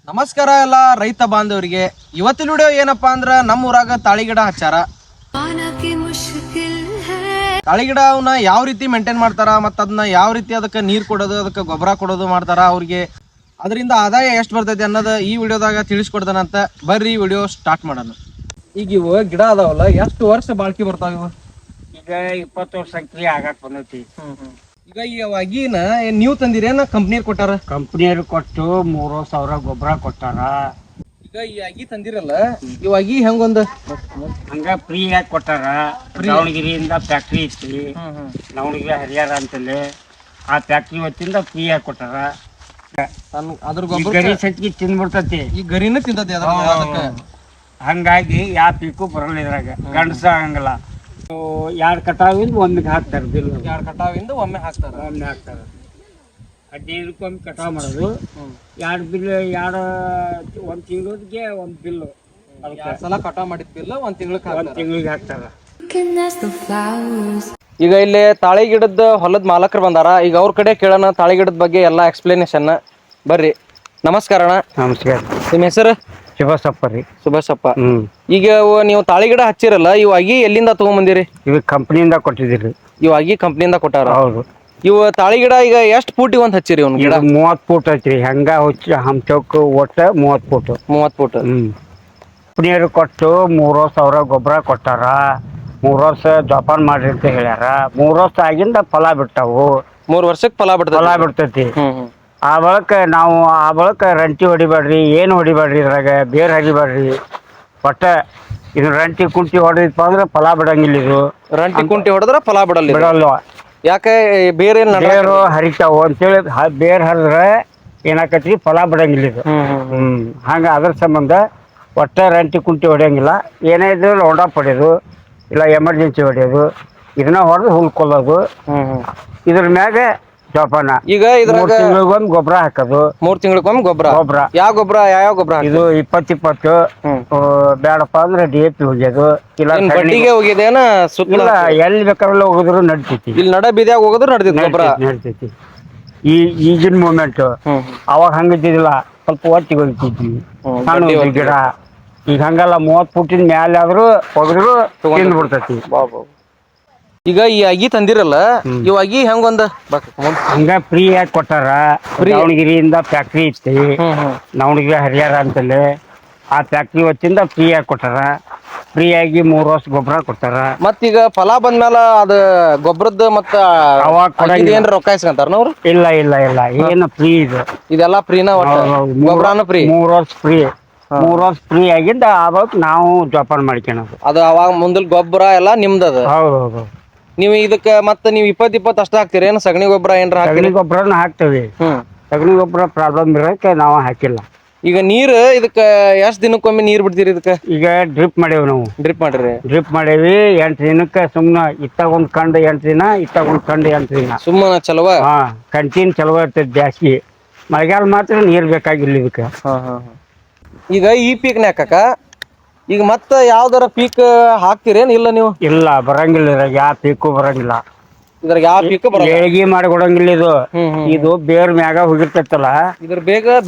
ನಮಸ್ಕಾರ ಎಲ್ಲ ರೈತ ಬಾಂಧವರಿಗೆ. ಇವತ್ತಿನ ವಿಡಿಯೋ ಏನಪ್ಪಾ ಅಂದ್ರ ನಮ್ಮ ಊರಾಗ ತಾಳಿಗಿಡ ಹಚ್ಚಾರ. ತಾಳಿಗಿಡ ಅವನ್ನ ಯಾವ ರೀತಿ ಮೇಂಟೈನ್ ಮಾಡ್ತಾರ ಮತ್ತು ಅದನ್ನ ಯಾವ ರೀತಿ ಅದಕ್ಕೆ ನೀರು ಕೊಡೋದು, ಅದಕ್ಕೆ ಗೊಬ್ಬರ ಕೊಡೋದು ಮಾಡ್ತಾರ, ಅವ್ರಿಗೆ ಅದರಿಂದ ಆದಾಯ ಎಷ್ಟು ಬರ್ತೈತಿ ಅನ್ನೋದು ಈ ವಿಡಿಯೋದಾಗ ತಿಳಿಸ್ಕೊಡ್ತಾನಂತ. ಬರ್ರಿ ವಿಡಿಯೋ ಸ್ಟಾರ್ಟ್ ಮಾಡೋಣ. ಈಗ ಇವು ಗಿಡ ಅದಾವಲ್ಲ, ಎಷ್ಟು ವರ್ಷ ಬಾಳ್ಕಿ ಬರ್ತಾವ ಇವು? ಈಗ 20 ವರ್ಷಕ್ಕೆ ಆಗಕ್ ಬಂದೈತಿ. ಈಗ ಈ ಅವಾಗಿನ ನೀವು ತಂದಿರೇನ ಕಂಪ್ನಿಯರ್ ಕೊಟ್ಟಾರ? ಕಂಪ್ನಿಯರು ಕೊಟ್ಟು 3,000 ಗೊಬ್ಬರ ಕೊಟ್ಟಾರ. ಈಗ ಈ ಅಗಿ ತಂದಿರಲ್ಲ, ಇವಾಗಿ ಹೆಂಗೊಂದು ಹಂಗ ಫ್ರೀ ಆಗಿ ಕೊಟ್ಟಾರ. ದಾವಣಗೆರೆಯಿಂದ ಫ್ಯಾಕ್ಟ್ರಿ ಐತಿ, ದಾವಣಗೆರೆ ಹರಿಹರ ಅಂತಲ್ಲಿ. ಆ ಫ್ಯಾಕ್ಟ್ರಿ ಹೊತ್ತಿಂದ ಫ್ರೀ ಆಗಿ ಕೊಟ್ಟಾರ. ಅದ್ರ ಗರಿ ಸತ್ಗಿ ತಿಂದ್ಬಿಡ್ತತಿ, ಈ ಗರಿನ ತಿಂತತಿ ಅದಕ್ಕೆ. ಹಂಗಾಗಿ ಯಾವ ಪೀಕು ಬರಲ್ಲ ಇದ್ರಾಗ. ಗಂಡಸ ಆಗಂಗಿಲ್ಲ. 2 ಕಟಾವಿಂದ ಒಮ್ಮೆಗೆ ಹಾಕ್ತಾರೆ ಬಿಲ್. 2 ಕಟಾವಿಂದ ಒಮ್ಮೆ ಹಾಕ್ತಾರ. 15 ದಿನಕ್ಕೊಮ್ಮೆ ಕಟಾವ್ ಮಾಡೋದು. 2 ಬಿಲ್, 1 ತಿಂಗಳಿಗೆ 1 ಬಿಲ್ಲು. 2 ಸಲ ಕಟಾವ್ ಮಾಡಿದ ಬಿಲ್ 1 ತಿಂಗಳಿಗೆ ಹಾಕ್ತಾರ. ಈಗ ಇಲ್ಲಿ ತಾಳಿ ಗಿಡದ ಹೊಲದ ಮಾಲಕರು ಬಂದಾರ. ಈಗ ಅವ್ರ ಕಡೆ ಕೇಳೋಣ ತಾಳಿ ಗಿಡದ ಬಗ್ಗೆ ಎಲ್ಲಾ ಎಕ್ಸ್ಪ್ಲನೇಷನ್. ಬರ್ರಿ. ನಮಸ್ಕಾರ ಅಣ್ಣ. ನಮಸ್ಕಾರ. ನಿಮ್ಮ ಹೆಸರು? ಶಿವಸಪ್ಪ ರೀ. ಸುಭಾಷಪ್ಪ. ಈಗ ನೀವು ತಾಳಿ ಗಿಡ ಹಚ್ಚಿರಲ್ಲ, ಇವಾಗಿ ಎಲ್ಲಿಂದ ತಗೊಂಡ್ಬಂದಿರಿ? ಇವಾಗ ಕಂಪ್ನಿಯಿಂದ ಕೊಟ್ಟಿದ್ದೀರಿ. ಇವಾಗಿ ಕಂಪ್ನಿಯಿಂದ ಕೊಟ್ಟಾರ? ಹೌದು. ಇವು ತಾಳಿ ಗಿಡ ಈಗ ಎಷ್ಟು ಫೂಟಿಗೆ ಒಂದು ಹಚ್ಚಿರಿ? ಒಂದು ಗಿಡ 30 ಫೂಟ್ ಐತ್ರಿ. ಹಂಗ ಹಂಚೋಕ್ ಒಟ್ಟ 30 ಫೂಟ್. 30 ಫೂಟ್. ಕಂಪ್ನಿಯರು ಕೊಟ್ಟು 3,000 ಗೊಬ್ಬರ ಕೊಟ್ಟಾರ. 3 ವರ್ಷ ಜೋಪಾನ ಮಾಡ್ರಿ ಅಂತ ಹೇಳ್ಯಾರ. 3 ವರ್ಷ ಆಗಿಂದ ಫಲ ಬಿಟ್ಟಾವು. 3 ವರ್ಷಕ್ಕೆ ಫಲ ಬಿಡ್ತೈತಿ. ಆ ಬಳಕ ರಂಟಿ ಹೊಡಿಬೇಡ್ರಿ, ಏನು ಹೊಡಿಬೇಡ್ರಿ, ಇದ್ರಾಗ ಬೇರ್ ಹರಿಬೇಡ್ರಿ. ಒಟ್ಟ ಇದು ರಂಟಿ ಕುಂಟಿ ಹೊಡೆದಪ್ಪ ಅಂದ್ರೆ ಫಲ ಬಿಡಂಗಿಲ್ಲ. ಇದು ರಂಟಿ ಕುಂಟಿ ಹೊಡೆದ್ರೆ ಫಲ ಬಿಡಲ್ಲ. ಯಾಕೆ? ಬೇರೆ ಬೇರು ಹರಿತಾವು ಅಂತೇಳಿ ಬೇರ್ ಹರಿದ್ರೆ ಏನಾಕತ್ರಿ, ಫಲ ಬಿಡಂಗಿಲ್ಲ ಇದು. ಹಂಗ ಅದ್ರ ಸಂಬಂಧ ಒಟ್ಟ ರಂಟಿ ಕುಂಟಿ ಹೊಡೆಯಂಗಿಲ್ಲ. ಏನೇ ಇದ್ರು ರೌಂಡಪ್ ಹೊಡೆಯೋದು, ಇಲ್ಲ ಎಮರ್ಜೆನ್ಸಿ ಹೊಡೆಯೋದು, ಇದನ್ನ ಹೊಡೆದು ಹುಲ್ಕೊಳ್ಳೋದು. ಇದ್ರ ಮ್ಯಾಗ ಜೋಪಾನ. ಈಗ 3 ತಿಂಗಳಿಗೊಮ್ಮೆ ಗೊಬ್ಬರ ಹಾಕೋದು. 3 ತಿಂಗಳಿಗೊಮ್ಮೆ ಗೊಬ್ಬರ. ಯಾವ ಗೊಬ್ಬರ? ಯಾವ ಗೊಬ್ಬರ? ಇದು 20-20 ಬೇಡಪ್ಪ ಅಂದ್ರೆ DAP ಹೋಗ್ಯೋದು. ಇಲ್ಲ ಬಡ್ಡಿಗೆ ಹೋಗಿದೇನ? ಇಲ್ಲ, ಎಲ್ಲಿ ಬೇಕಾದ್ರೂ ಹೋಗಿದ್ರು ನಡ್ತೈತಿ. ಇಲ್ಲಿ ನಡ ಬೀದಿಯಾಗ ಹೋಗಿದ್ರು ನಡ್ತೈತಿ. ಈಗಿನ ಮೂಮೆಂಟ್. ಅವಾಗ ಹಂಗಿದ್ದಿಲ್ಲ, ಸ್ವಲ್ಪ ಒಟ್ಟಿಗೆ ಹೋಗ್ತಿದ್ವಿ ಸಣ್ಣ ಗಿಡ. ಈಗ ಹಂಗಲ್ಲ, 30 ಫೂಟಿನ ಮ್ಯಾಲೆ ಆದ್ರೂ ಹೋಗಿದ್ರು ತಿಂದು ಬಿಡ್ತೈತಿ. ಈಗ ಈ ಅಗಿ ತಂದಿರಲ್ಲ, ಇವ್ ಅಗಿ ಹೆಂಗೊಂದ ಹಂಗ ಫ್ರೀ ಆಗಿ ಕೊಟ್ಟಾರ. ದಾವಣಗೆರೆಯಿಂದ ಫ್ಯಾಕ್ಟ್ರಿ ಐತಿ, ದಾವಣಗೆರೆ ಹರಿಹರ ಅಂತಲ್ಲಿ. ಆ ಫ್ಯಾಕ್ಟ್ರಿ ಹೊತ್ತಿಂದ ಫ್ರೀ ಆಗಿ ಕೊಟ್ಟಾರ. ಫ್ರೀ ಆಗಿ 3 ವರ್ಷ ಗೊಬ್ಬರ ಕೊಡ್ತಾರ. ಮತ್ತೀಗ ಫಲ ಬಂದ್ಮೇಲ ಅದ ಗೊಬ್ಬರದ್ದು ಮತ್ತ ಏನ್ ರೊಕ್ಕ ಇಸ್ಕೊಂತಾರ ಅವ್ರು? ಇಲ್ಲ ಇಲ್ಲ ಇಲ್ಲ, ಏನು ಫ್ರೀ ಇದು. ಇದೆಲ್ಲ ಫ್ರೀನ? ಗೊಬ್ಬರನು ಫ್ರೀ? 3 ವರ್ಷ ಫ್ರೀ. 3 ವರ್ಷ ಫ್ರೀ ಆಗಿಂದ ಅವಾಗ ನಾವು ಜೋಪಾನ ಮಾಡ್ಕೊಳೋದು. ಅದು ಅವಾಗ ಮುಂದಲ್ ಗೊಬ್ಬರ ಎಲ್ಲ ನಿಮ್ದದ? ಹೌದೌದು. ನೀವು ಇದಕ್ಕ ಮತ್ತೆ ನೀವು 20-20 ಅಷ್ಟ ಹಾಕ್ತಿರಿ ಏನ್? ಸಗಣಿ ಗೊಬ್ಬರ ಏನ್ರ? ಸಗಣಿ ಗೊಬ್ಬರನ ಹಾಕ್ತೇವೆ. ಸಗಣಿ ಗೊಬ್ಬರ ಪ್ರಾಬ್ಲಮ್ ಇರೋಕೆ ನಾವು ಹಾಕಿಲ್ಲ. ಈಗ ನೀರು ಇದಕ್ಕ ಎಷ್ಟ್ ದಿನಕ್ಕೊಮ್ಮೆ ನೀರ್ ಬಿಡ್ತೀರಿ ಇದಕ್ಕ? ಈಗ ಡ್ರಿಪ್ ಮಾಡೇವಿ ನಾವು. ಡ್ರಿಪ್ ಮಾಡ್ರಿ? ಡ್ರಿಪ್ ಮಾಡೇವಿ. 8 ದಿನಕ್ಕೆ ಸುಮ್ನ ಇತ್ತಾಗೊಂದ್ ಕಂಡು 8 ದಿನ, ಇತ್ತಾಗೊಂದ್ ಕಂಡು 8 ದಿನ ಸುಮ್ಮನೆ ಚಲವ. ಕಂಟಿನ್ಯೂ ಚಲೋ ಇರ್ತೈತಿ. ಬ್ಯಾಸ್ಗಿ ಮಳೆಗಾಲ ಮಾತ್ರ ನೀರ್ ಬೇಕಾಗಿಲ್ಲ ಇದಕ್ಕೆ. ಈಗ ಈ ಪೀಕ್ನ ಹಾಕಕ ಈಗ ಮತ್ತ ಯಾವ್ದಾರ ಪೀಕ್ ಹಾಕ್ತಿರೇನ್? ಇಲ್ಲ ನೀವು? ಇಲ್ಲ, ಬರಂಗಿಲ್ಲ. ಇದ್ರಾಗ ಯಾವ ಪೀಕು ಬರಂಗಿಲ್ಲ. ಇದ್ರಾಗ ಯಾವ ಪೀಕ್ ಏಳ್ಗಿ ಮಾಡಿ ಕೊಡಂಗಿಲ್ಲ ಇದು. ಇದು ಬೇರ್ ಮ್ಯಾಗ ಹೋಗಿರ್ತೈತಲ್ಲ, ಇದ್ರ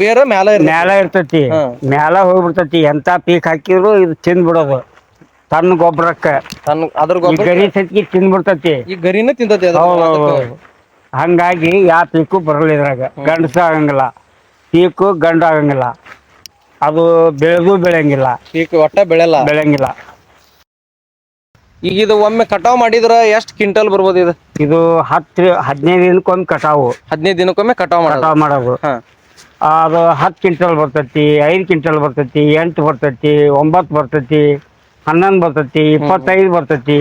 ಬೇರೆ ಮ್ಯಾಲ ಇರ್ತೈತಿ. ಮ್ಯಾಲ ಹೋಗ್ಬಿಡ್ತೈತಿ. ಎಂತ ಪೀಕ್ ಹಾಕಿದ್ರು ಇದು ತಿಂದ್ ಬಿಡೋದು ತನ್ನ ಗೊಬ್ಬರಕ್ಕ. ಗರಿ ಸತ್ಗಿ ತಿಂದ್ ಬಿಡ್ತೈತಿ. ಈ ಗರಿನ ತಿಂತತಿ. ಹಂಗಾಗಿ ಯಾವ ಪೀಕು ಬರಲ್ಲ ಇದ್ರಾಗ. ಗಂಡಸ ಆಗಂಗಿಲ್ಲ, ಪೀಕು ಗಂಡ ಆಗಂಗಿಲ್ಲ. ಅದು ಬೆಳೆಯಂಗಿಲ್ಲ. ಪೀಕ್ ಒಟ್ಟ ಬೆಳೆಯಂಗಿಲ್ಲ. ಈಗ ಇದು ಒಮ್ಮೆ ಕಟಾವ್ ಮಾಡಿದ್ರ ಎಷ್ಟ್ ಕ್ವಿಂಟಲ್ ಬರ್ಬೋದು? ಇದು 15 ದಿನಕ್ಕೊಮ್ಮೆ ಕಟಾವು. 15 ದಿನಕ್ಕೊಮ್ಮೆ ಕಟಾವ್ ಮಾಡೋದು. ಅದು 10 ಕ್ವಿಂಟಲ್ ಬರ್ತೈತಿ, 5 ಕ್ವಿಂಟಲ್ ಬರ್ತೈತಿ, 8 ಬರ್ತೈತಿ, 9 ಬರ್ತೈತಿ, 11 ಬರ್ತೈತಿ, 25 ಬರ್ತೈತಿ.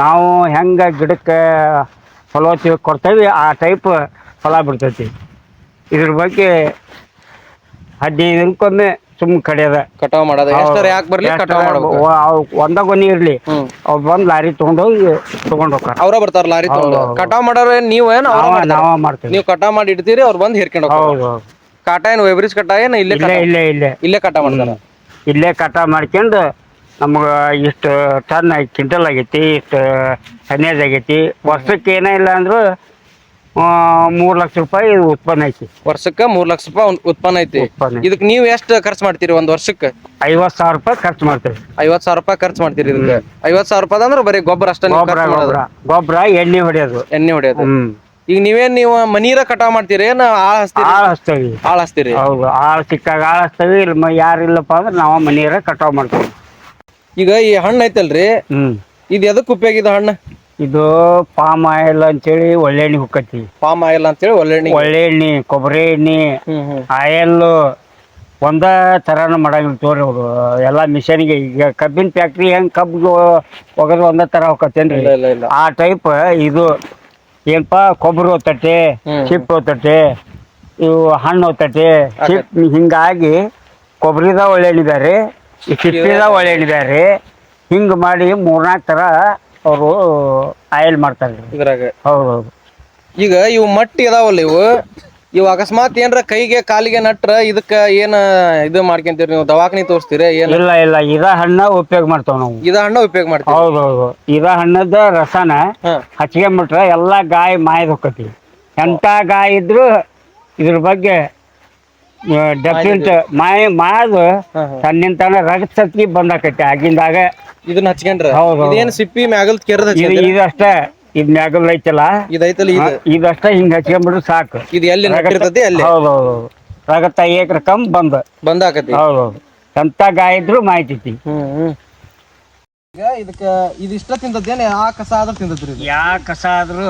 ನಾವು ಹೆಂಗ ಗಿಡಕ್ಕೆ ಫಲವತ್ತತೆ ಕೊಡ್ತೇವಿ ಆ ಟೈಪ್ ಫಲ ಬಿಡ್ತೈತಿ. ಇದ್ರ ಬಗ್ಗೆ 15 ದಿನಕ್ಕೊಮ್ಮೆ ಸುಮ್ ಕಡಿಯೋದ, ಕಟಾವ್ ಮಾಡೋದು. ಯಾಕೆ ಬರ್ಲಿ ಕಟಾವ್ ಮಾಡ್ಬೇಕು. ಒಂದಾಗೊನಿ ಇರ್ಲಿ, ಅವ್ರು ಬಂದ್ ಲಾರಿ ತಗೊಂಡ್ ಹೋಗ್ತಾರ. ಅವ್ರ ಬರ್ತಾರ ಲಾರಿ ತಗೊಂಡು. ಕಟಾವ್ ಮಾಡೋರ ನೀವೇನು? ನಾವ ಮಾಡ್ತೇವೆ. ನೀವು ಕಟಾವ್ ಮಾಡಿ ಇಡ್ತೀರಿ, ಅವ್ರು ಬಂದ್ ಹೇರ್ಕೊಂಡು ಹೋಗ್ತಾರ. ಕಾಟ ಏನು ವೆಬ್ರಿಸ್ ಕಟ ಏನು? ಇಲ್ಲೇ ಕಟಾವ್ ಮಾಡ್ತಾರ. ಇಲ್ಲೇ ಕಟಾವ್ ಮಾಡ್ಕೊಂಡು ನಮ್ಗ ಇಷ್ಟು ಟನ್ ಕ್ವಿಂಟಲ್ ಆಗೈತಿ, ಇಷ್ಟು ಟನ್ನೇಜ್ ಆಗೈತಿ. ವರ್ಷಕ್ಕೆ ಏನೇ ಇಲ್ಲ ಅಂದ್ರು 3 ಲಕ್ಷ ರೂಪಾಯಿ ಉತ್ಪನ್ನ ಐತಿ. ವರ್ಷಕ್ಕ 3 ಲಕ್ಷ ರೂಪಾಯಿ ಉತ್ಪನ್ನ ಐತಿ. ಉತ್ಪನ್ನ ಇದಕ್ ನೀವ್ ಎಷ್ಟು ಖರ್ಚು ಮಾಡ್ತೀರಿ ಒಂದ್ ವರ್ಷಕ್ಕೆ? 50,000 ರೂಪಾಯಿ ಖರ್ಚು ಮಾಡ್ತೇವೆ. 50,000 ರೂಪಾಯಿ ಖರ್ಚು ಮಾಡ್ತೀರಿ ಇದಕ್ಕೆ. 50,000 ರೂಪಾಯಿ ಅಂದ್ರೆ ಬರೀ ಗೊಬ್ಬರ ಅಷ್ಟೇ ನೀವು ಖರ್ಚು ಮಾಡೋದು? ಗೊಬ್ಬರ ಎಣ್ಣೆ ಹೊಡೆಯೋದು. ಎಣ್ಣೆ ಹೊಡೆಯೋದು. ಈಗ ನೀವು ಮನೀರ ಕಟಾವ್ ಮಾಡ್ತೀರಿ ಏನ್ ಆಳ್ ಹಚ್ತೀರಿ? ಆಳ್ ಹಚ್ತೀರಿ. ಹೌದು, ಆಳ್ ಸಿಕ್ಕಾಗ ಆಳ್ ಹಚ್ತೇವಿ. ಯಾರಿಲ್ಲಪ್ಪ ಅಂದ್ರೆ ನಾವ ಮನೀರ ಕಟಾವ್ ಮಾಡ್ತೇವಿ. ಈಗ ಈ ಹಣ್ಣು ಐತಲ್ರಿ, ಇದು ಎದಕ್ ಉಪಯೋಗ ಇದು ಹಣ್ಣು? ಇದು ಪಾಮ್ ಆಯಿಲ್ ಅಂತೇಳಿ ಒಳ್ಳೆ ಎಣ್ಣೆ ಹುಕ್ಕತಿ. ಪಾಮ್ ಆಯಿಲ್ ಅಂತೇಳಿ ಒಳ್ಳೆ ಎಣ್ಣೆ, ಕೊಬ್ಬರಿ ಎಣ್ಣೆ, ಆಯಿಲ್ ಒಂದ ತರಾನು ಮಾಡಂಗಿಲ್ಲ ತೋರಿ ಅವ್ರು. ಎಲ್ಲಾ ಮಿಷನ್ಗೆ. ಈಗ ಕಬ್ಬಿನ ಫ್ಯಾಕ್ಟ್ರಿ ಹೆಂಗ್ ಕಬ್ಬು ಒಗದು ಒಂದ ತರ ಹೋಗತ್ತೇನ್ರಿ, ಆ ಟೈಪ್ ಇದು ಏನಪ್ಪ, ಕೊಬ್ಬರಿ ಹೋಗ್ತೈತಿ, ಚಿಪ್ ಹೋಗ್ತೈತಿ, ಇವು ಹಣ್ಣು ಹೋಗ್ತೈತಿ, ಚಿಪ್. ಹಿಂಗಾಗಿ ಕೊಬ್ಬರಿದ ಒಳ್ಳೆ ಎಣ್ಣೆ ಬ್ಯಾರೆ, ಚಿಪ್ಪಿದ ಒಳ್ಳೆ ಎಣ್ಣೆ ಬ್ಯಾರೆ, ಹಿಂಗ್ ಮಾಡಿ 3-4 ತರ ಅವರು ಆಯಿಲ್ ಮಾಡ್ತಾರೆ ಇದ್ರಾಗ. ಹೌದೌದು. ಈಗ ಇವು ಮಟ್ಟಿ ಅದಾವಲ್ಲ, ಇವು ಅಕಸ್ಮಾತ್ ಏನ್ರ ಕೈಗೆ ಕಾಲಿಗೆ ನಟ್ರ ಇದಕ್ಕ ಏನ ಇದು ಮಾಡ್ಕೊಂತೀರಿ ನೀವು? ದವಾಖಾನಿ ತೋರಿಸ್ತೀರಿ? ಇಲ್ಲ ಇದ ಹಣ್ಣ ಉಪಯೋಗ ಮಾಡ್ತಾವ ನಾವು. ಇದ ಹಣ್ಣ ಉಪಯೋಗ ಮಾಡ್ತೀವಿ. ಹೌದೌದು. ಇದ ಹಣ್ಣದ ರಸನ ಹಚ್ಕೊಂಡ್ಬಿಟ್ರ ಎಲ್ಲಾ ಗಾಯ ಮಾಯದ್ ಹೋಕತಿ. ಎಂತ ಗಾಯ ಇದ್ರು ಇದ್ರ ಬಗ್ಗೆ ಡೆಫಿನೆಟ್ ಮಾಯದು ತನ್ನಿಂತಾನ ರಗತ್ ಸತ್ಗಿ ಬಂದಾಕತಿ ಆಗಿಂದಾಗ ಇದನ್ನ ಹಚ್ಕೊಂಡ್ರ. ಇದೇನು ಸಿಪ್ಪಿ ಮ್ಯಾಗಲ್ ಕೆರದ ಇದಷ್ಟ. ಇದ್ ಮ್ಯಾಗಲ್ ಐತಲ್ಲ, ಇದೈತಲ್ಲ, ಇದಷ್ಟ ಹಿಂಗ್ ಹಚ್ಕೊಂಡ್ಬಿಟ್ರೆ ಸಾಕು. ಇದು ಎಲ್ಲಿ ನಟ್ಟಿರ್ತೈತಿ ಅಲ್ಲಿ. ಹೌದೌದು. ರಗತ್ತ ಏಕ್ರಕಮ್ ಬಂದಾಕತಿ. ಹೌದೌದು. ಎಂತ ಗಾಯ ಇದ್ರು ಮಾಯ್ತೈತಿ. ಈಗ ಇದಕ್ಕ ಇದಿಷ್ಟ ತಿಂತದೇನ? ಯಾ ಕಸ ಆದ್ರೂ ತಿಂತದ್ರಿ? ಯಾ ಕಸ ಆದ್ರೂ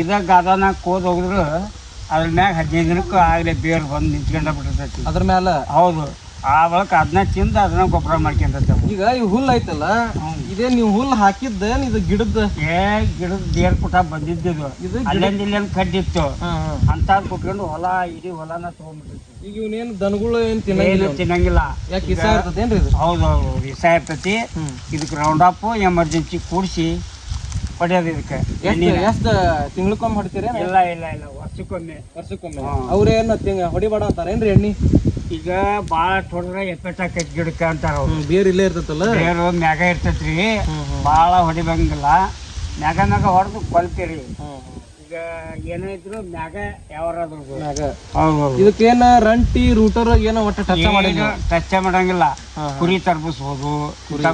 ಇದ ಗಾದನ ಕೋದ್ ಹೋಗಿದ್ರು ಅದ್ರ ಮ್ಯಾಗ 15 ದಿನಕ್ಕೂ ಆಗ್ಲೇ ಬೇರ್ ಬಂದು ನಿಂತ್ಕೊಂಡ ಬಿಟ್ಟಿರ್ತೈತಿ ಅದ್ರ ಮ್ಯಾಲ. ಹೌದು. ಆ ಬಳಕ ಅದನ್ನ ತಿಂದ ಅದನ್ನ ಗೊಬ್ಬರ ಮಾಡ್ಕೊಂತ. ಈಗ ಈ ಹುಲ್ಲು ಐತಲ್ಲ, ಇದೇ ನೀವು ಹುಲ್ಲು ಹಾಕಿದ್ದ ಇದು ಗಿಡದ? ಗಿಡದ ಬೇರ್ ಪುಟ ಬಂದಿದ್ದು. ಇದು ಅಲ್ಲಿಂದ ಇಲ್ಲೇನು ಕಡ್ಡಿತ್ತು ಅಂತ ಕುಟ್ಕೊಂಡು ಇಡೀ ಹೊಲನ ತಗೊಂಡ್ಬಿಟ್ಟಿತ್ತು. ಈಗ ಇವನೇನು ದನಗಳು ಏನ್ ತಿನ್ನಂಗಿಲ್ಲ. ಯಾಕೆ ವಿಷ ಇರ್ತದೇನ್ರಿ ಇದು? ಹೌದೌದು, ವಿಷ ಇರ್ತೈತಿ. ಇದಕ್ಕೆ ರೌಂಡ್ ಅಪ್ ಎಮರ್ಜೆನ್ಸಿ ಕೂಡಿಸಿ ಹೊಡೆಯೋದು. ಇದಕ್ಕೆ ಎಷ್ಟು ತಿಂಗ್ಳಕ್ಕೊಮ್ಮೆ ಹೊಡಿತೀರಿ? ಇಲ್ಲ ವರ್ಷಕ್ಕೊಮ್ಮೆ. ಅವ್ರೇನು ಹೊಡಿಬೇಡ ಅಂತಾರೇನ್ರಿ ಎಣ್ಣಿ? ಈಗ ಭಾಳ ಹೊಡೆದ್ರೆ ಎಫೆಕ್ಟ್ ಆಕೈತಿ ಗಿಡಕ್ಕೆ ಅಂತಾರ. ಬೇರ್ ಇಲ್ಲೇ ಇರ್ತೈತಲ್ಲ, ಬೇರು ಮ್ಯಾಗ ಇರ್ತೈತ್ರಿ. ಭಾಳ ಹೊಡಿಬಂಗಿಲ್ಲ. ಮ್ಯಾಗ ಹೊಡೆದು ಕೊಲ್ತೀರಿ. ಈಗ ಏನೇ ಇದ್ರು ಮ್ಯಾಗ ಯಾವ್ರಾದ್ರು ಮ್ಯಾಗ. ಇದಕ್ಕೇನ ರಂಟಿ ರೂಟರ್ ಏನೋ ಒಟ್ಟು ಟಚ್ ಮಾಡಂಗಿಲ್ಲ. ಕುರಿ ತರ್ಬಿಸ್ಬೋದು,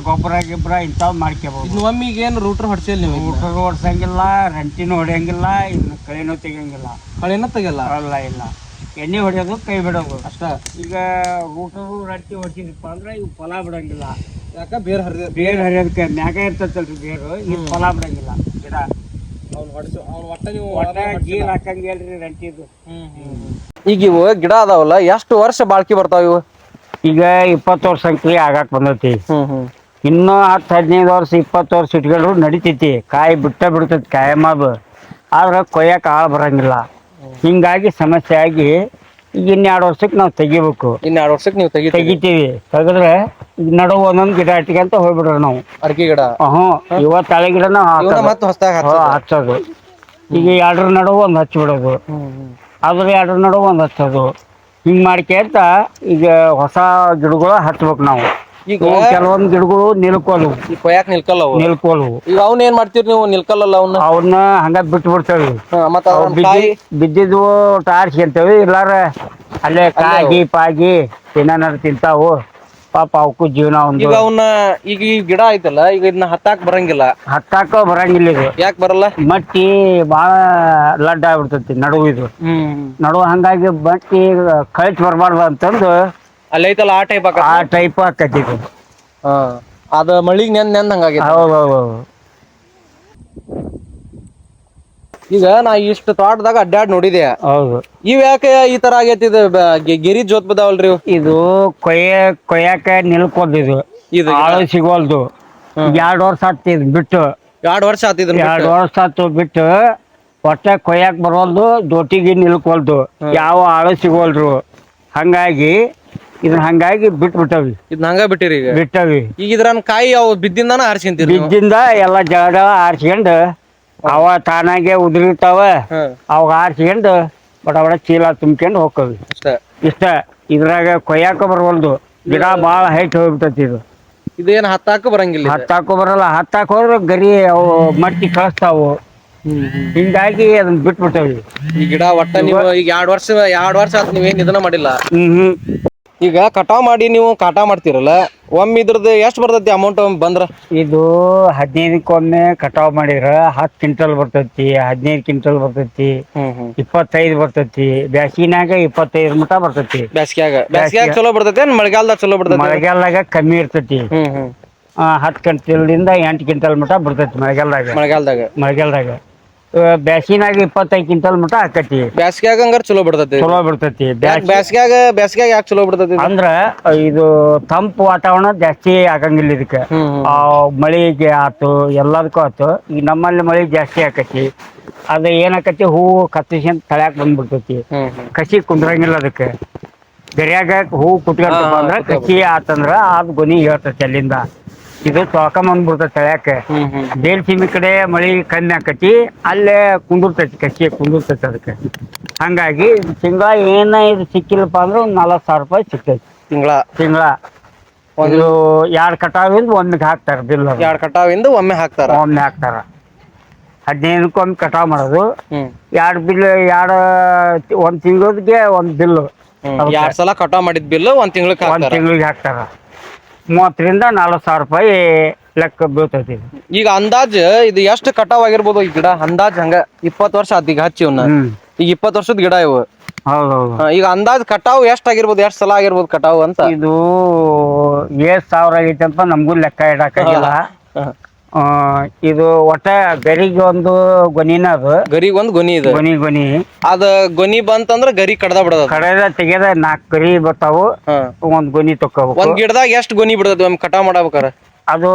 ಗೊಬ್ಬರ ಗಿಬ್ಬರ ಇಂಥವ್ ಮಾಡ್ಕೋಬಹುದು. ಮಮ್ಮಿಗೆ ಏನು ರೂಟರ್ ಹೊಡ್ಸಿಲ್ಲ ನೀವು? ರೂಟರ್ ಹೊಡ್ಸಂಗಿಲ್ಲ, ರಂಟಿನೂ ಹೊಡೆಯಂಗಿಲ್ಲ, ಇದನ್ನ ಕೈನೂ ತೆಗಿಯಂಗಿಲ್ಲ. ಕಳೆನೂ ತೆಗಿಯಲ್ಲ? ಇಲ್ಲ. ಎಣ್ಣೆ ಹೊಡೆಯೋದು, ಕೈ ಬಿಡೋದು ಅಷ್ಟ. ಈಗ ರೂಟರು ರಂಟಿ ಹೊಡ್ಸಿದಪ್ಪ ಅಂದ್ರೆ ಇವು ಫಲ ಬಿಡಂಗಿಲ್ಲ. ಯಾಕ? ಬೇರೆ ಹರಿಯೋದಕ್ಕೆ ಮ್ಯಾಗ ಇರ್ತೈತಲ್ರಿ ಬೇರು, ಇದು ಫಲ ಬಿಡಂಗಿಲ್ಲ ಗಿಡ. ಗೀರ್ ಹಾಕಂಗಿಲ್ರಿ ರಂಟಿದು. ಈಗ ಇವು ಗಿಡ ಅದಾವಲ್ಲ, ಎಷ್ಟು ವರ್ಷ ಬಾಳ್ಕಿ ಬರ್ತಾವ ಇವು? ಈಗ 20 ವರ್ಷ ಅಂಕಿ ಆಗಾಕ್ ಬಂದೈತಿ. ಇನ್ನೂ 10-15 ವರ್ಷ 20 ವರ್ಷ ಇಟ್ಕೊಂಡ್ರು ನಡಿತೈತಿ. ಕಾಯಿ ಬಿಡ್ತೈತಿ ಕಾಯಮಾದು. ಆದ್ರೆ ಕೊಯ್ಯಕ್ಕೆ ಆಳ್ ಬರಂಗಿಲ್ಲ. ಹಿಂಗಾಗಿ ಸಮಸ್ಯೆ ಆಗಿ ಈಗ 2 ವರ್ಷಕ್ಕೆ ನಾವು ತೆಗಿಬೇಕು. 2 ವರ್ಷಕ್ಕೆ ನೀವು ತೆಗಿತೀವಿ. ತೆಗೆದ್ರೆ ನಡು ಒಂದೊಂದು ಗಿಡ ಇಟ್ಕೊಂತ ಹೋಗ್ಬಿಡ್ರಿ ನಾವು. ಅಡಿಕೆ ಗಿಡ? ಇವತ್ತು ಹಳೆ ಗಿಡನ ಹಚ್ಚೋದು. ಈಗ 2 ನಡುವು ಒಂದು ಹಚ್ಚಿಬಿಡೋದು, ಅದ್ರ 2 ನಡುವು ಒಂದು ಹಚ್ಚೋದು. ಹಿಂಗ್ ಮಾಡ್ಕೊಂತ ಈಗ ಹೊಸ ಗಿಡಗಳು ಹಚ್ಬೇಕು ನಾವು. ಈಗ ಕೆಲವೊಂದು ಗಿಡಗಳು ನಿಲ್ಕೋಲ್ವು, ಕೊಯ್ಯಾಕ್ ನಿಲ್ಕಲ್ವು. ಈಗ ಅವ್ನ ಏನ್ ಮಾಡ್ತೀರಿ ನೀವು? ನಿಲ್ಕಲ್ಲ ಅವನ್ನ ಹಂಗ ಬಿಟ್ಟು ಬಿಡ್ತೇವಿ. ಬಿದ್ದಿದ್ವು ಆರಿಸ್ಕೊಂತೇವಿ. ಇಲ್ಲಾರ ಅಲ್ಲೇ ಕಾಗಿ ಪಾಗಿ ಏನಾರು ತಿಂತಾವು. ಪಾಪ ಅವಕ್ಕೂ ಜೀವನ ಒಂದು. ಈಗ ಅವನ್ನ ಈಗ ಈ ಗಿಡ ಐತಲ್ಲ, ಈಗ ಇದನ್ನ ಹತ್ತಾಕ್ ಬರಂಗಿಲ್ಲ. ಇದು ಯಾಕೆ ಬರಲ್ಲ? ಮಟ್ಟಿ ಬಾಳ ಲಡ್ ಆಗ್ಬಿಡ್ತೈತಿ ನಡುವು. ಇದು ನಡುವು ಹಂಗಾಗಿ ಮಟ್ಟಿ ಕಳಿಸಿ ಬರ್ಬಾರ್ದು ಅಂತಂದು ಅಲ್ಲಿ ಐತಲ್ಲ ಆ ಟೈಪ್ ಆಕೈತಿ ಇದು. ಅದ ಮಳಿಗ್ ನೆಂದ್ ಹಂಗಾಗೈತಿ. ಹೌದೌದು. ಈಗ ನಾ ಇಷ್ಟು ತೋಟದಾಗ ಅಡ್ಡಾಡ್ ನೋಡಿದೆ. ಹೌದು. ಇವ್ ಯಾಕೆ ಈ ತರ ಆಗೈತಿ? ಇದು ಗಿರಿ ಜೋತ್ ಬದಾವಲ್ರಿ? ಇದು ಕೊಯ್ಯಾಕ ನಿಲ್ಕೋದ್. ಇದು ಆಳು ಸಿಗೋಲ್ದು. 2 ವರ್ಷ ಆತಿದ್ ಬಿಟ್ಟು. 2 ವರ್ಷ ಆತಿದ್ರು? 2 ವರ್ಷ ಆತು ಬಿಟ್ಟು. ಒಟ್ಟ ಕೊಯ್ಯಾಕ್ ಬರೋಲ್ದು, ದೋಟಿಗೆ ನಿಲ್ಕೊಲ್ದು, ಯಾವ ಆಳು ಸಿಗೋಲ್ರು. ಹಂಗಾಗಿ ಬಿಟ್ಬಿಟ್ಟವಿ. ಇದನ್ನ ಹಂಗ ಬಿಟ್ಟಿರಿ? ಬಿಟ್ಟವಿ. ಈಗ ಇದ್ರನ್ ಕಾಯಿ ಅವು ಬಿದ್ದಿಂದಾನ ಆರಿಸ್ಕೊಂತೀರಿ? ಬಿದ್ದಿಂದ ಎಲ್ಲ ಜಡ ಆರಿಸ್ಕೊಂಡು ಅವ ತಾನಾಗೆ ಉದುರಿರ್ತಾವ. ಅವಾಗ ಆರಿಸ್ಕೊಂಡು ಬಡ ಚೀಲ ತುಂಬ್ಕೊಂಡು ಹೋಗ್ಕವಿ. ಇಷ್ಟ. ಇದ್ರಾಗ ಕೊಯ್ಯಾಕ ಬರವಲ್ದು. ಗಿಡ ಭಾಳ ಹೈಟ್ ಹೋಗ್ಬಿಟ್ಟತಿ. ಇದೇನು ಹತ್ತಾಕ ಬರಂಗಿಲ್ಲ? ಹತ್ತಾಕು ಬರಲ್ಲ. ಹತ್ತಾಕ ಹೋದ್ರೆ ಗರಿ ಅವು ಮಟ್ಟಿ ಕಳಿಸ್ತಾವು. ಹಿಂಗಾಗಿ ಅದನ್ನ ಬಿಟ್ಬಿಟ್ಟೇವಿ. ಈ ಗಿಡ ಒಟ್ಟ ನೀವು ಈಗ 2 ವರ್ಷ ಆತ್ ನೀವೇನ್ ಇದನ್ನ ಮಾಡಿಲ್ಲ. ಹ್ಮ್ ಈಗ ಕಟಾವ್ ಮಾಡಿ ನೀವು ಕಾಟ ಮಾಡ್ತಿರಲ್ಲ, ಒಮ್ಮೆ ಇದ್ರದ್ದು ಎಷ್ಟು ಬರ್ತೈತಿ ಅಮೌಂಟ್ ಬಂದ್ರ? ಇದು 15ಕ್ಕೊಮ್ಮೆ ಕಟಾವ್ ಮಾಡಿದ್ರ 10 ಕ್ವಿಂಟಲ್ ಬರ್ತೈತಿ, 15 ಕ್ವಿಂಟಲ್ ಬರ್ತೈತಿ, 25 ಬರ್ತೈತಿ. ಬ್ಯಾಸಿನಾಗ 25 ಮಟ ಬರ್ತೈತಿ. ಬ್ಯಾಸ್ಗ್ಯಾಗ ಚಲೋ ಬರ್ತೈತಿ, ಮಳೆಗಾಲದಾಗ ಚಲೋ ಬರ್ತೈತಿ? ಮಳೆಗಾಲದಾಗ ಕಮ್ಮಿ ಇರ್ತೈತಿ. 10 ಕ್ವಿಂಟಲ್ದಿಂದ 8 ಕ್ವಿಂಟಲ್ ಮಟ ಬರ್ತೈತಿ ಮಳೆಗಾಲದಾಗ. ಬ್ಯಾಸಿನಾಗ 25 ಕ್ವಿಂಟಲ್ ಮಟ ಆಕತಿ. ಬ್ಯಾಸ್ಗ್ಯಾಗ ಹಂಗಾರ ಚಲೋ ಬರ್ತೈತಿ. ಬ್ಯಾಸ್ಗ್ಯಾಗ ಯಾಕೆ ಚಲೋ ಬರ್ತೈತಿ ಅಂದ್ರ ಇದು ತಂಪು ವಾತಾವರಣ ಜಾಸ್ತಿ ಆಗಂಗಿಲ್ಲ ಇದಕ್ಕೆ. ಮಳಿಗೆ ಆತು, ಎಲ್ಲದಕ್ಕೂ ಆತು. ಈಗ ನಮ್ಮಲ್ಲಿ ಮಳಿ ಜಾಸ್ತಿ ಆಕತಿ, ಅದ ಏನಾಕತಿ ಹೂವು ಕತ್ತಿಸ್ಕೊಂಡ್ ತಳ್ಯಾಕ್ ಬಂದ್ಬಿಡ್ತೈತಿ. ಕಸಿ ಕುಂದ್ರಂಗಿಲ್ಲ ಅದಕ್ಕೆ. ಗರಿಯಾಗ ಹೂವು ಕುಟ್ಕೊಂತ ಬಂದ್ರ ಕಸಿ ಆತಂದ್ರ ಅದ್ ಗೊನಿ ಹೇಳ್ತೈತಿ ಅಲ್ಲಿಂದ. ಇದು ತೊಳ್ಕೊಂಬಂದ್ಬಿಡ್ತೈತಿ ತಳ್ಯಾಕ. ಬೇಲ್ ಸೀಮಿ ಕಡೆ ಮಳಿ ಕಮ್ಮಿ ಆಕತಿ, ಅಲ್ಲೇ ಕುಂದಿರ್ತೈತಿ, ಕಸಿ ಕುಂದಿರ್ತೈತಿ ಅದಕ್ಕೆ. ಹಂಗಾಗಿ ತಿಂಗಳ ಏನ ಇದು ಸಿಕ್ಕಿಲ್ಲಪ್ಪ ಅಂದ್ರೆ ಒಂದು 40,000 ರೂಪಾಯಿ ಸಿಗ್ತೈತಿ ತಿಂಗಳ. ಒಂದು 2 ಕಟಾವಿಂದ ಒಮ್ಮೆಗೆ ಹಾಕ್ತಾರ ಬಿಲ್. 2 ಕಟಾವಿಂದ ಒಮ್ಮೆ ಹಾಕ್ತಾರ. 15ಕ್ಕೊಮ್ಮೆ ಕಟಾವ್ ಮಾಡೋದು. 2 ಬಿಲ್, ಒಂದ್ ತಿಂಗಳಿಗೆ 1 ಬಿಲ್. 2 ಸಲ ಕಟಾವ್ ಮಾಡಿದ ಬಿಲ್ ಒಂದ್ ತಿಂಗಳಿಗೆ ಹಾಕ್ತಾರ. 30,000ರಿಂದ 40,000 ರೂಪಾಯಿ ಲೆಕ್ಕ ಬೀಳ್ತೈತಿ. ಈಗ ಅಂದಾಜ್ ಇದು ಎಷ್ಟು ಕಟಾವ್ ಆಗಿರ್ಬೋದು ಈ ಗಿಡ? ಅಂದಾಜ್ ಹಂಗ 20 ವರ್ಷ ಆತ್ ಈಗ ಹಚ್ಚಿ ಇವ್ನ. ಈಗ 20 ವರ್ಷದ ಗಿಡ ಇವು. ಹೌದೌದು. ಈಗ ಅಂದಾಜ್ ಕಟಾವ್ ಎಷ್ಟ್ ಆಗಿರ್ಬೋದು, ಎಷ್ಟ್ ಸಲ ಆಗಿರ್ಬೋದು ಕಟಾವ್ ಅಂತ? ಇದು 7,000 ಆಗೈತಿ ಅಂತ ನಮಗೂ ಲೆಕ್ಕ ಇಡಕ್ಕಾಗಿಲ್ಲ. ಇದು ಒಟ್ಟ ಗರಿಗೆ ಒಂದು ಗೊನಿನ, ಅದು ಗರಿಗೆ ಒಂದು ಗೊನಿ ಇದೆ. ಗೊನಿ ಅದ ಗೊನಿ ಬಂತಂದ್ರ ಗರಿ ಕಡ್ದ ಬಿಡದ. ತೆಗೆದ 4 ಗರಿ ಬರ್ತಾವು, ಒಂದ್ ಗೊನಿ ತಕ್ಕೋಬೇಕು. ಒಂದ್ ಗಿಡದಾಗ ಎಷ್ಟ್ ಗೊನಿ ಬಿಡದ ಒಮ್ಮೆ ಕಟಾವ್ ಮಾಡ್ಬೇಕಾರ? ಅದು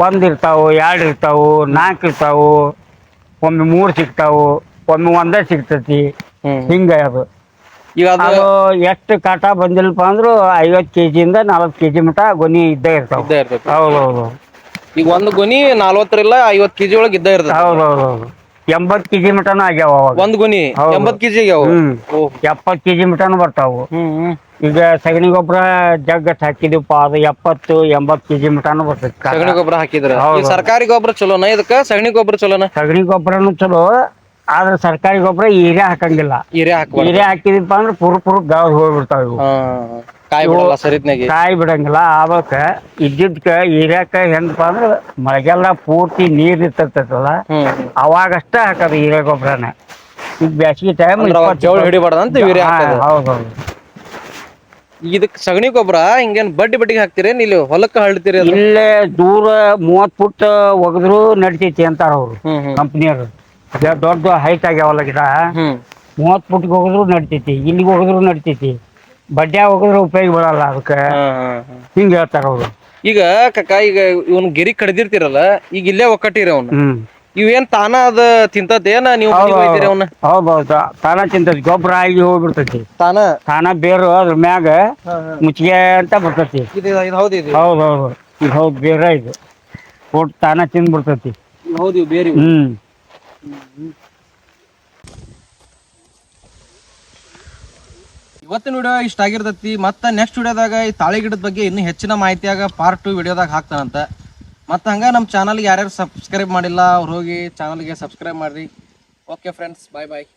1 ಇರ್ತಾವು, 2 ಇರ್ತಾವು, 4 ಇರ್ತಾವು, ಒಮ್ಮೆ 3 ಸಿಗ್ತಾವು, ಒಮ್ಮೆ 1 ಸಿಗ್ತೈತಿ. ಹಿಂಗ ಅದು. ಈಗ ಅದು ಎಷ್ಟು ಕಾಟ ಬಂದಿಲ್ಲಪ್ಪ ಅಂದ್ರು 50 ಕೆಜಿಯಿಂದ 40 ಕೆಜಿ ಮಟ ಗೊನಿ ಇದ್ದೇ ಇರ್ತಾವ. ಹೌದೌದು. ಈಗ ಒಂದು ಗೊನಿ 40ರಿಂದ 50 ಕೆಜಿ ಒಳಗೆ ಇದ್ದ ಇರ್ತದೆ. ಹೌದೌದು. 80 ಕೆಜಿ ಮಟನು ಆಗ್ಯಾವ ಒಂದ್ ಗೊನಿ. 80 ಕೆಜಿ ಆಗ್ಯಾವ. 70 ಕೆಜಿ ಮಟನು ಬರ್ತಾವು. ಈಗ ಸಗಣಿ ಗೊಬ್ಬರ ಜಗ್ಗಟ್ ಹಾಕಿದಿವಪ್ಪ, ಅದು 70-80 ಕೆಜಿ ಮಟನು ಬರ್ತೈತಿ. ಸಗಣಿ ಗೊಬ್ಬರ ಹಾಕಿದ್ರ ಸರ್ಕಾರಿ ಗೊಬ್ಬರ ಚಲೋನ ಇದಕ್ಕ? ಸಗಣಿ ಗೊಬ್ಬರ ಚಲೋನ? ಸಗಣಿ ಗೊಬ್ಬರನು ಚಲೋ, ಆದ್ರೆ ಸರ್ಕಾರಿ ಗೊಬ್ಬರ ಯೂರಿಯಾ ಹಾಕಂಗಿಲ್ಲ. ಯೂರಿಯಾ ಹಾಕಿದಪ್ಪ ಅಂದ್ರೆ ಪುರ್ ಗಾವ್ ಹೋಗ್ಬಿಡ್ತಾವ ಇವು. ಕಾಯಿ ಬಿಡಂಗಿಲ್ಲ. ಆವಾಗ ಇದ್ದಿದ್ಕ ಯೂರಿಯಾಕ ಹೆಂಗಪ್ಪ ಅಂದ್ರೆ ಮಳೆಗೆಲ್ಲ ಪೂರ್ತಿ ನೀರ್ ಇರ್ತೈತಲ್ಲ, ಅವಾಗಷ್ಟ ಹಾಕೋದು ಯೂರಿಯಾ ಗೊಬ್ಬರನ. ಈಗ ಬ್ಯಾಸಿಗೆ ಟೈಮ್ ಹಿಡಿಬಾರ್ದಂತ ಯೂರಿಯಾ. ಹೌದೌದು. ಇದಕ್ ಸಗಣಿ ಗೊಬ್ಬರ ಹಿಂಗೇನ್ ಬಡ್ಡಿಗೆ ಹಾಕ್ತಿರೇನ್ ಇಲ್ಲಿ ಹೊಲಕ್ಕ ಹಳ್ತೀರಿ? ಇಲ್ಲೇ ದೂರ 30 ಫುಟ್ ಒಗದ್ರು ನಡಿತೈತಿ ಅಂತಾರ ಅವ್ರು ಕಂಪ್ನಿಯವ್ರು. ದೊಡ್ಡ ಹೈಟ್ ಆಗ್ಯಾವಲ್ಲ ಗಿಡ, 30 ಫುಟ್ಗೆ ಹೋಗಿದ್ರು ನಡಿತೈತಿ, ಇಲ್ಲಿಗೆ ಹೋಗಿದ್ರು ನಡಿತೈತಿ. ಬಡ್ಡ್ಯಾ ಹೋಗಿದ್ರು ಉಪಯೋಗ ಬೀಳಲ್ಲ ಅದಕ್ಕೆ. ಹಿಂಗ ಹೇಳ್ತಾರ ಅವ್ರು. ಈಗ ಕಕ್ಕ, ಈಗ ಇವನ್ ಗಿರಿ ಕಡ್ದಿರ್ತಿರಲ್ಲ, ಈಗ ಇಲ್ಲೇ ಒಕ್ಕಟ್ಟಿರಿ ಅವ್ನ, ಇವೇನ್ ತಾನ ಅದ ತಿಂತದೇನ ನೀವು? ಹೌದೌದು, ತಾನ ತಿಂತೈತಿ. ಗೊಬ್ಬರ ಆಗಿ ಹೋಗ್ಬಿಡ್ತೈತಿ ತಾನ ಬೇರು. ಅದ್ರ ಮ್ಯಾಗ ಮುಚ್ಚಿಗೆ ಅಂತ ಬರ್ತೈತಿ. ಹೌದೌದು, ಇದು ಹೌದು ಬೇರ. ಇದು ಕೊಟ್ಟು ತಾನ ತಿಂದ್ಬಿಡ್ತೈತಿ. ಇವತ್ತಿನ ವಿಡಿಯೋ ಇಷ್ಟ ಆಗಿರ್ತೈತಿ. ಮತ್ತೆ ನೆಕ್ಸ್ಟ್ ವಿಡಿಯೋದಾಗ ಈ ತಾಳಿ ಗಿಡದ ಬಗ್ಗೆ ಇನ್ನೂ ಹೆಚ್ಚಿನ ಮಾಹಿತಿಯಾಗ ಪಾರ್ಟ್ 2 ವಿಡಿಯೋದಾಗ ಹಾಕ್ತಾನಂತ. ಮತ್ತು ಹಂಗೆ ನಮ್ಮ ಚಾನಲ್ಗೆ ಯಾರ್ಯಾರು ಸಬ್ಸ್ಕ್ರೈಬ್ ಮಾಡಿಲ್ಲ ಅವ್ರು ಹೋಗಿ ಚಾನಲ್ಗೆ ಸಬ್ಸ್ಕ್ರೈಬ್ ಮಾಡಿರಿ. ಓಕೆ ಫ್ರೆಂಡ್ಸ್, ಬಾಯ್ ಬಾಯ್.